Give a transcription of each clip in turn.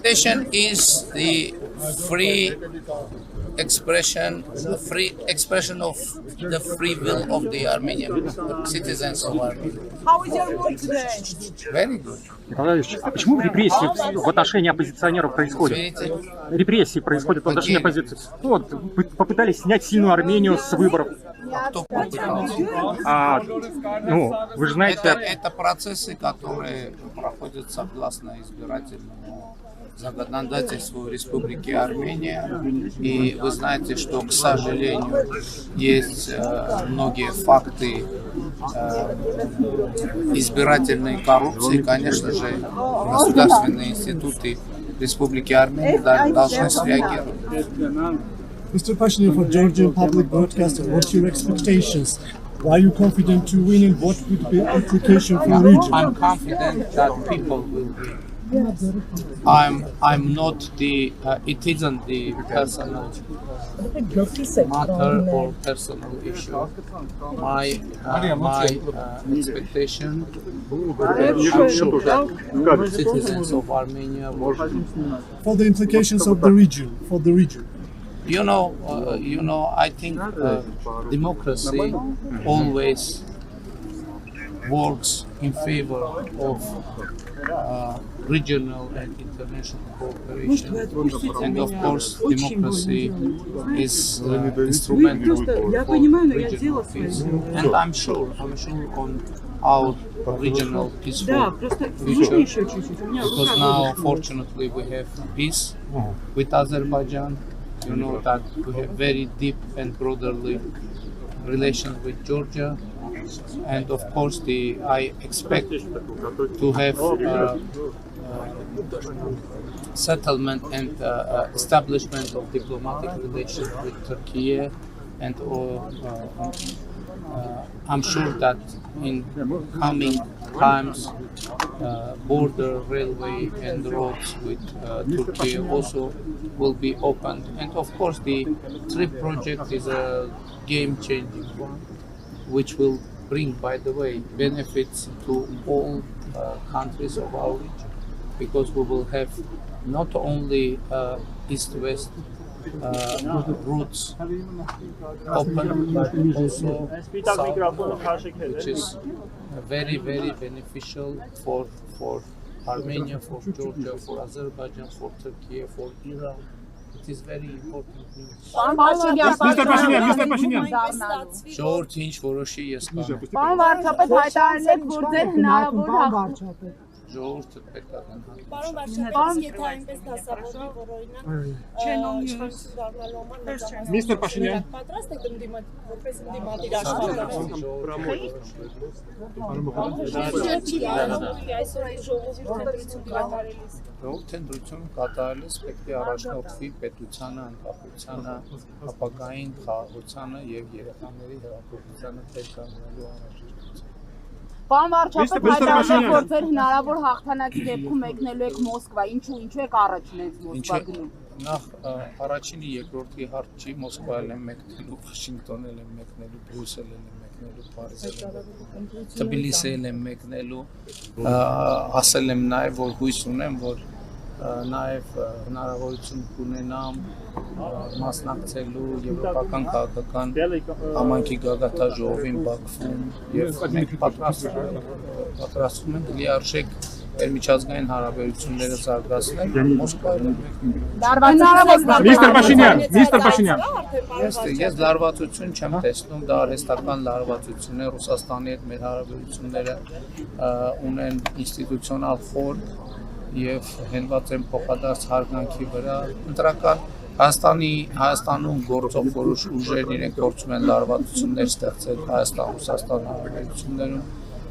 expectation is the free expression of the free will of the Armenian citizens of Armenia. How is your mood today? Very good. Николай Ильич, а почему репрессии в отношении оппозиционеров происходят? Репрессии происходят в отношении оппозиции. Ну, вот, попытались снять сильную Армению с выборов. Кто попытался? Ну, вы же знаете... Это процессы, которые проходят согласно избирательному законодательству Республики Армения. И вы знаете, что, к сожалению, есть многие факты избирательной коррупции. Конечно же, государственные институты Республики Армения должны среагировать. Mr. Pashinyan, for Georgian public broadcasting, what's your expectations? Why are you confident to win and what would be the implication for the region? I'm confident that people will win. I'm not the, it isn't the personal matter or personal issue. My expectation, I'm sure that citizens of Armenia will win. For the implications of the region, You know, I think democracy always works in favor of regional and international cooperation, and of course, democracy is instrumental for regional peace. And I'm sure on our regional peaceful future, because now, fortunately, we have peace with Azerbaijan. You know that we have very deep and brotherly relations with Georgia, and of course I expect to have settlement and establishment of diplomatic relations with Turkey, and I'm sure that in coming times border, railway and roads with Turkey also will be opened. And of course the TRIP project is a game-changing one, which will bring, by the way, benefits to all countries of our region, because we will have not only east-west routes open, but also south, which is very, very beneficial for Armenia, for Georgia, for Azerbaijan, for Turkey, for Iran. It is very important news. Mr. Pashinyan. Ժողովրդի ինչ որոշի ես կանեմ։ Պարոն վարչապետ, հայտարարել եք, որ ձեր հնարավոր Ժողովուրդը պետք է գնա։ Պարոն վարչապետ, եթե այնպես դասավորվի, որ օրինակ Mr. Pashinyan. պատրաստ եք որպես ընդդիմադիր աշխատող։ Այսօր այս ժողովուրդը կատարելիս։ Թենտրությունը կատարելիս պետք է առաջնորդվի պետությանը, անկախությանը, ապագային խաղաղությանը եւ երեխաների հեղափոխությանը պետք է գնալու առաջնորդություն։ Պարոն վարչապետ, հայտարարել որ ձեր հնարավոր հաղթանակի դեպքում մեկնելու եք Մոսկվա, ինչու եք առաջին այս Մոսկվա գնում։ Նախ առաջինի երկրորդի հարց չի, Մոսկվայել եմ մեկնելու, Վաշինգտոնել եմ մեկնելու, Բրյուսել եմ մեկնելու, Փարիզ եմ, Թբիլիսիել եմ մեկնելու, ասել եմ նաև որ հույս ունեմ, որ նաև հնարավորություն կունենամ մասնակցելու եվրոպական քաղաքական համայնքի գագաթաժողովին Բաքվում եւ մենք պատրաստվում ենք լիարժեք միջազգային հարաբերությունները զարգացնել Մոսկվայում։ Mr. Pashinyan. Ես լարվածություն չեմ տեսնում, դա արհեստական լարվածություն է, Ռուսաստանի հետ մեր հարաբերությունները ունեն ինստիտուցիոնալ խորտ եւ հենված են փոխադարձ հարգանքի վրա։ Ընտրական Հայաստանում գործող որոշ ուժեր իրենք փորձում են լարվածություններ ստեղծել Հայաստան-Ռուսաստան հարաբերություններում։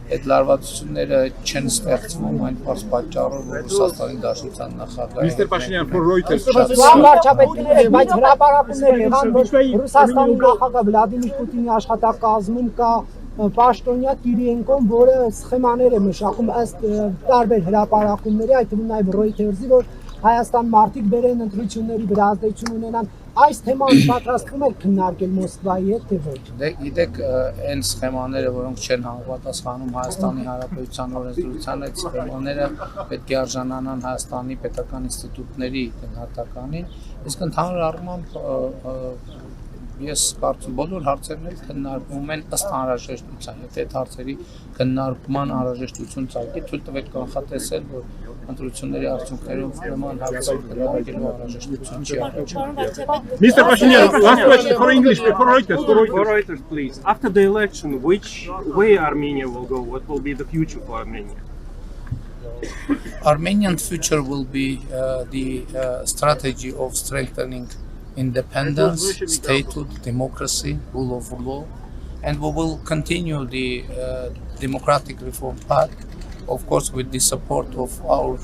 Այդ լարվածությունները չեն ստեղծվում այն պարզ պատճառով, որ Ռուսաստանի Դաշնության նախագահը Mr. Pashinyan for Reuters. Վարչապետները, բայց հրապարակումներ եղան, որ Ռուսաստանի նախագահ Վլադիմիր Պուտինի աշխատակազմում կա Պաշտոնյա Կիրիենկոն, որը սխեմաներ է մշակում ըստ տարբեր հրապարակումների, այդ թվում նաև Reuters-ի, որ Հայաստան մարդիկ բերեն ընտրությունների վրա ազդեցություն ունենան, այս թեման պատրաստվում եք քննարկել Մոսկվայի հետ թե ոչ։ Դե գիտեք, այն սխեմաները, որոնք չեն համապատասխանում Հայաստանի Հանրապետության օրենսդրությանը, այդ սխեմաները պետք է արժանանան Հայաստանի պետական ինստիտուտների գնահատականին, իսկ ընդհանուր առմամբ ես կարծում բոլոր հարցերն քննարկվում են ըստ անհրաժեշտության, եթե այդ հարցերի քննարկման անհրաժեշտություն ծագի, թույլ տվեք կանխատեսել, որ ընտրությունների արդյունքներով նման հարցեր քննարկելու անհրաժեշտություն չի առաջանում։ Mr. Pashinyan, last question for English, for Reuters. For Reuters, please. After the election, which way Armenia will go? What will be the future for Armenia? Armenian future will be the strategy of strengthening independence, statehood, democracy, rule of law, and we will continue the democratic reform path, of course with the support of our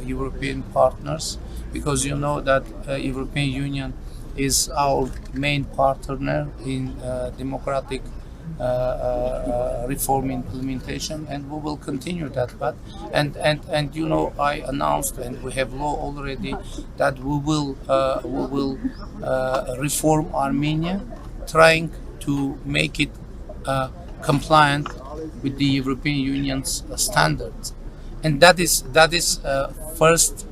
European partners, because you know that European Union is our main partner in democratic reform implementation, and we will continue that path. And you know, I announced, and we have law already, that we will reform Armenia, trying to make it compliant with the European Union's standards, and that is first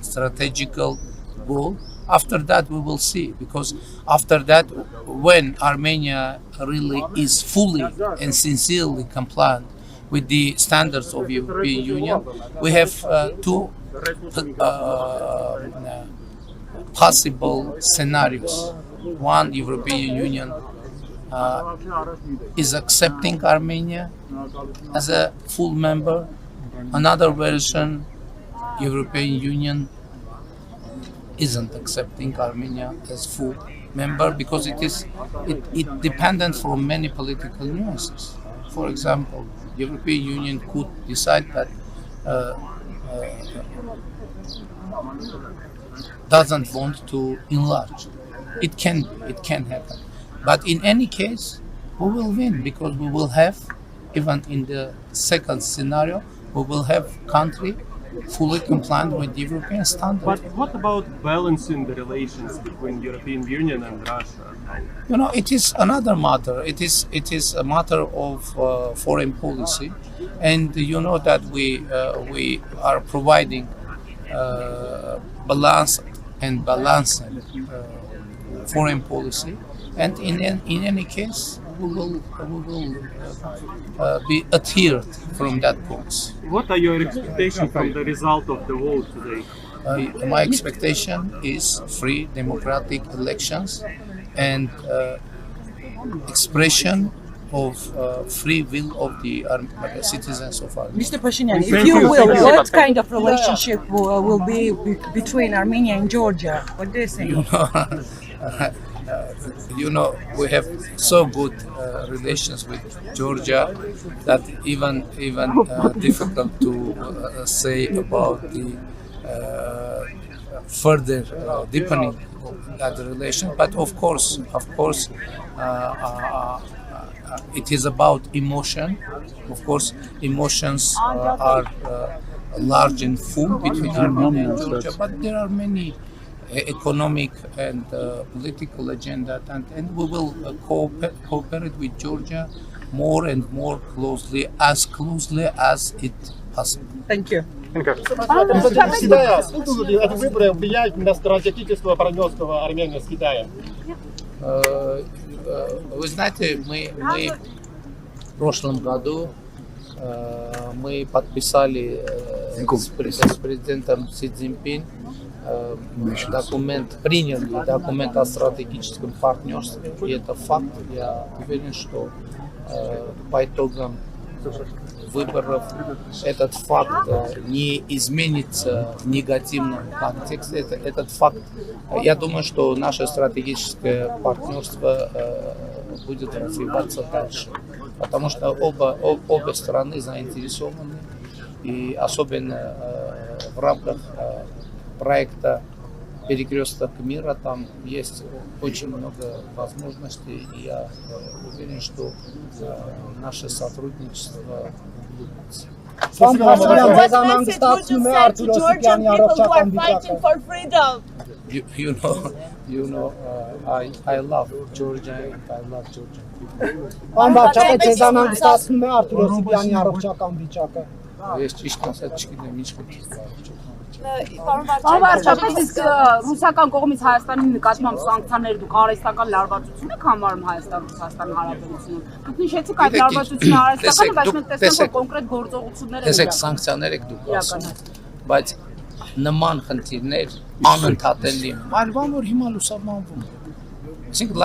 strategical goal. After that, we will see, because after that, when Armenia really is fully and sincerely compliant with the standards of European Union, we have two possible scenarios. One, European Union is accepting Armenia as a full member. Another version, European Union isn't accepting Armenia as full member, because it dependent from many political nuances. For example, European Union could decide that doesn't want to enlarge. It can happen. But in any case, we will win, because we will have, even in the second scenario, we will have country fully compliant with European standards. But what about balancing the relations between European Union and Russia? You know, it is another matter. It is a matter of foreign policy, and you know that we are providing balanced foreign policy, and in any case, we will be adhered from that point. What are your expectations from the result of the vote today? My expectation is free democratic elections and expression of free will of the citizens of Armenia. Mr. Pashinyan, if you will, what kind of relationship will be between Armenia and Georgia? What do you think? You know, we have so good relations with Georgia that even difficult to say about the further deepening of that relation. But of course, it is about emotion. Of course, emotions are large and full between Armenia and Georgia, but there are many economic and political agenda, and we will cooperate with Georgia more and more closely as it possible. Thank you. Эти выборы влияют на стратегическое партнерство Армении с Китаем? Вы знаете, мы в прошлом году мы подписали с президентом Си Цзиньпин приняли документ о стратегическом партнерстве, и это факт. Я уверен, что по итогам выборов этот факт не изменится в негативном контексте. Этот факт, я думаю, что наше стратегическое партнерство будет развиваться дальше, потому что обе стороны заинтересованы, и особенно в рамках проекта «Перекресток мира» там есть очень много возможностей, и я уверен, что наше сотрудничество углубится. What message would you send to Georgian people who are fighting for freedom? I love Georgia and I love Georgian people. Պարոն վարչապետ, ձեզան հանգստացնում է Արթուր Հովսեփյանի առողջական վիճակը։ Ես ճիշտ ասած չգիտեմ ինչ խնդիր կա։ Պարոն վարչապետ, իսկ ռուսական կողմից Հայաստանի նկատմամբ սանկցիաները դուք արհեստական լարվածություն եք համարում Հայաստան-Ռուսաստան հարաբերությունում։ Դուք նշեցիք այդ լարվածությունը արհեստական, բայց մենք տեսնում ենք կոնկրետ գործողություններ են։ Տեսեք, սանկցիաներ եք դուք ասում, բայց նման խնդիրներ անընդհատ են լինում։ Այլ բան որ հիմա լուսաբանվում է։ Այսինքն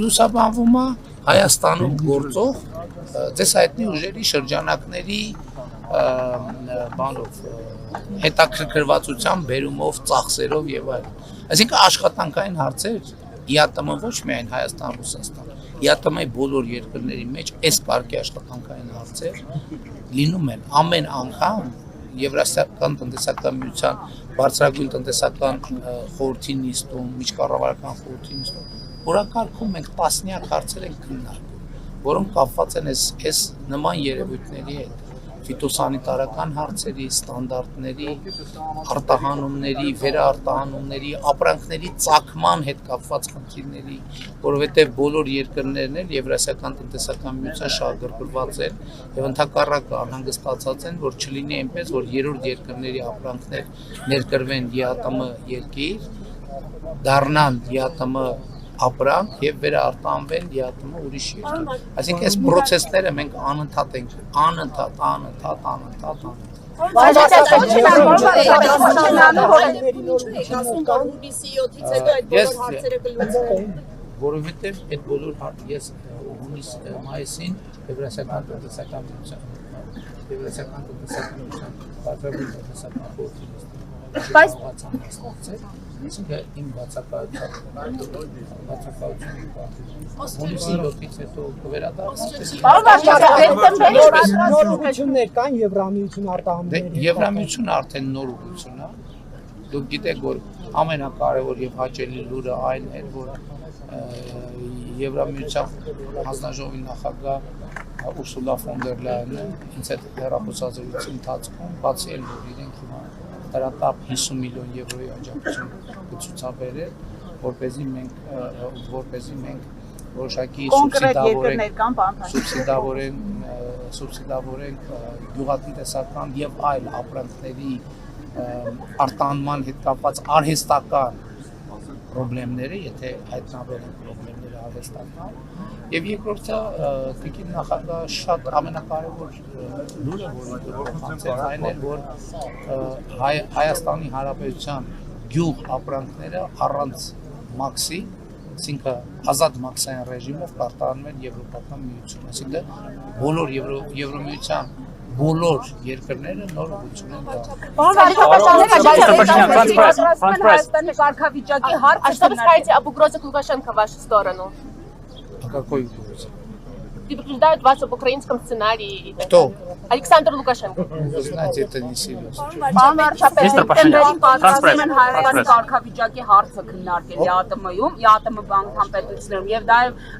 լուսաբանվում է Հայաստանում գործող ձեզ հայտնի ուժերի շրջանակների բանով հետաքրքրվածության բերումով, ծախսերով եւ այլն։ Այսինքն աշխատանքային հարցեր ԵԱՏՄ ոչ միայն Հայաստան, Ռուսաստան, ԵԱՏՄ-ի բոլոր երկրների մեջ այս կարգի աշխատանքային հարցեր լինում են ամեն անգամ Եվրասիական տնտեսական միության բարձրագույն տնտեսական խորհրդի նիստում, միջկառավարական խորհրդի նիստում օրակարգում մենք տասնյակ հարցեր ենք քննարկում, որոնք կապված են այս նման երևույթների հետ, ֆիտոսանիտարական հարցերի, ստանդարտների, արտահանումների, վերարտահանումների, ապրանքների ծագման հետ կապված խնդիրների, որովհետև բոլոր երկրներն էլ Եվրասիական տնտեսական միության շահագրգռված են եւ ընդհակառակը անհանգստացած են, որ չլինի այնպես, որ երրորդ երկրների ապրանքներ ներկրվեն ԵԱՏՄ երկիր, դառնան ԵԱՏՄ ապրանք եւ վերարտահանվեն ԵԱՏՄ ուրիշ երկիր։ Այսինքն այս process-ները մենք անընդհատ ենք, անընդհատ որովհետեւ այդ բոլոր ես հունիս մայիսին Եվրասիական տնտեսական միության բարձրագույն տնտեսական խորհրդի Իսկ իմ բացակայությունից հետո նորություններ կան Եվրամիություն արտահանումների։ Եվրամիությունը արդեն նոր ուղղություն է։ Դուք գիտեք, որ ամենակարևոր եւ հաճելի լուրը այն է, որ Եվրամիության հանձնաժողովի նախագահ Ուրսուլա ֆոն դեր Լայենը ինձ հետ հեռախոսազրույցի ընթացքում բացի էլ որ իրենք հիմա տարատապ 50 միլիոն եվրոյի աջակցություն կցուցաբերել, որպեսզի մենք որոշակի սուբսիդավորենք գյուղատնտեսական եւ այլ ապրանքների արտահանման հետ կապված արհեստական խնդիրները, եթե հայտնաբերեն խնդիրները արհեստական, եւ երկրորդը տիկին նախագահ շատ ամենակարևոր լուրը, որը փոխանցեց, այն էր, որ Հայաստանի Հանրապետության գյուղ ապրանքները առանց մաքսի, այսինքն ազատ մաքսային ռեժիմով կարտահանում են Եվրոպական միություն, այսինքն բոլոր Եվրոմիության բոլոր երկրները նոր ուղղություն են Հայաստանի կարգավիճակի հարցը А что вы скажете об угрозах Лукашенко в вашу сторону? О какой угрозе? Предупреждают вас об украинском сценарии. Кто? Александр Лукашенко. Вы знаете, это не серьезно. Պարոն վարչապետ, սեպտեմբերին պատրաստվում են Հայաստանի կարգավիճակի հարցը քննարկել ԵԱՏՄ-ում, ԵԱՏՄ անդամ պետություններում եւ դա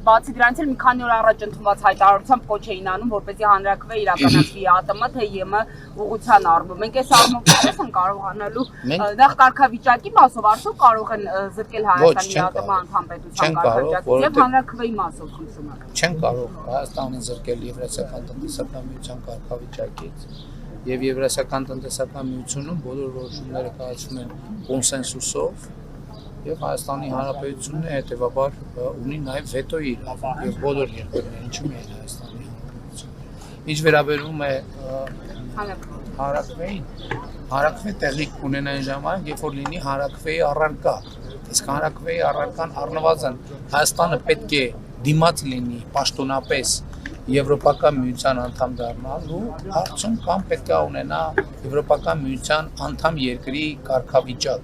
բացի դրանից էլ մի քանի օր առաջ ընդունված հայտարարությամբ կոչ էին անում, որպեսզի հանրակրվե իրականացվի ԵԱՏՄ, թե ԵՄ ուղղության առումով։ Մենք այս առումով process են կարողանալու նախ կարգավիճակի մասով արդյոք կարող են զրկել Հայաստանի ԵԱՏՄ անդամ պետության կարգավիճակից եւ հանրակրվեի մասով խնդրում եք։ Չեն կարող Հայաստանը զրկել Եվրասիական տնտեսական միության կարգավիճակից եւ Եվրասիական տնտեսական միությունում բոլոր որոշումները կայացվում են կոնսենսուսով եւ Հայաստանի Հանրապետությունն է հետեւաբար ունի նաեւ վետոյի իրավունք եւ բոլոր երկրները, ինչու՞ միայն Հայաստանի Հանրապետությունը։ Ինչ վերաբերում է հանրակրվեին տեղի կունենա այն ժամանակ, երբ որ լինի հանրակրվեի առարկա։ Իսկ հանրակրվեի առարկան առնվազն Հայաստանը պետք է դիմաց լինի պաշտոնապես Եվրոպական միության անդամ դառնալու արդյունք կամ պետք է ունենա Եվրոպական միության անդամ երկրի կարգավիճակ։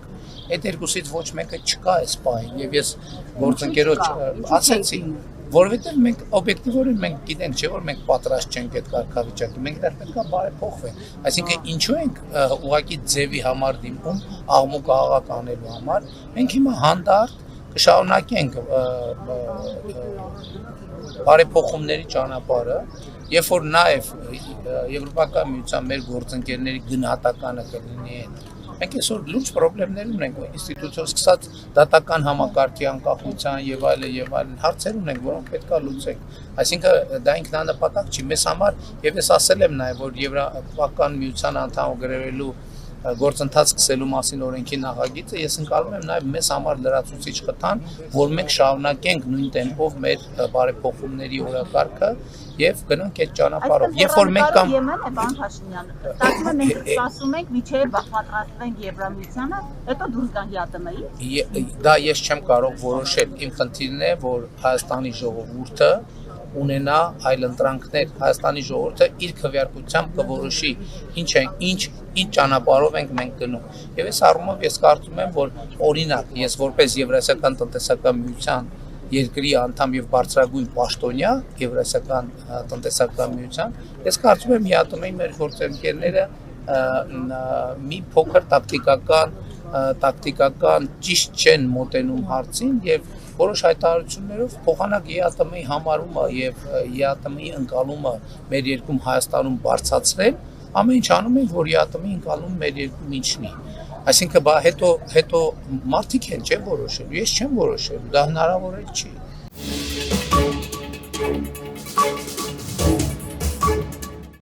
Այդ երկուսից ոչ մեկը չկա այս պահին եւ ես գործընկերոջ ասեցի, որովհետեւ մենք օբյեկտիվորեն մենք գիտենք, չէ՞ որ մենք պատրաստ չենք այդ կարգավիճակի, մենք դեռ պետք է բարեփոխվենք։ Այսինքն ինչու ենք ուղղակի ձևի համար դիմում աղմուկ աղաղակ անելու համար, մենք հիմա հանդարտ կշարունակենք բարեփոխումների ճանապարհը, երբ որ նաև Եվրոպական միության մեր գործընկերների գնահատականը կլինի Մենք այսօր լուրջ խնդիրներ ունենք ինստիտուցիոն սկսած դատական համակարգի անկախության եւ այլն հարցեր ունենք, որոնք պետք է լուծենք։ Այսինքն դա ինքնանպատակ չի մեզ համար եւ ես ասել եմ նաեւ որ Եվրոպական միության անդամ գրելու գործընթաց սկսելու մասին օրենքի նախագիծը ես ընկալում եմ նաև մեզ համար լրացուցիչ խթան, որ մենք շարունակենք նույն տեմպով մեր բարեփոխումների օրակարգը եւ գնանք այդ ճանապարհով։ Երբ որ մենք կամ Եմեն է բան Փաշինյան, ստացվում է մենք սպասում ենք միջև պատրաստվենք Եվրամիությանը, հետո դուրս գանք ԵԱՏՄ-ից։ Դա ես չեմ կարող որոշել։ Իմ խնդիրն է, որ Հայաստանի ժողովուրդը ունենա այլ ընտրանքներ, Հայաստանի ժողովուրդը իր քվեարկությամբ կորոշի ինչ ճանապարհով ենք մենք գնում։ Եվ այս առումով ես կարծում եմ, որ օրինակ ես որպես Եվրասիական տնտեսական միության երկրի անդամ եւ բարձրագույն պաշտոնյա Եվրասիական տնտեսական միության, ես կարծում եմ ԵԱՏՄ-ի մեր գործընկերները մի փոքր տակտիկական ճիշտ չեն մոտենում հարցին եւ որոշ հայտարարություններով փոխանակ ԵԱՏՄ-ի համարումը եւ ԵԱՏՄ-ի ընկալումը մեր երկրում Հայաստանում բարձրացրել, ամեն ինչ անում են, որ ԵԱՏՄ-ի ընկալումը մեր երկրում ինչնի։ Այսինքն հետո մարդիկ են չէ որոշելու, ես չեմ որոշելու, դա հնարավոր չի։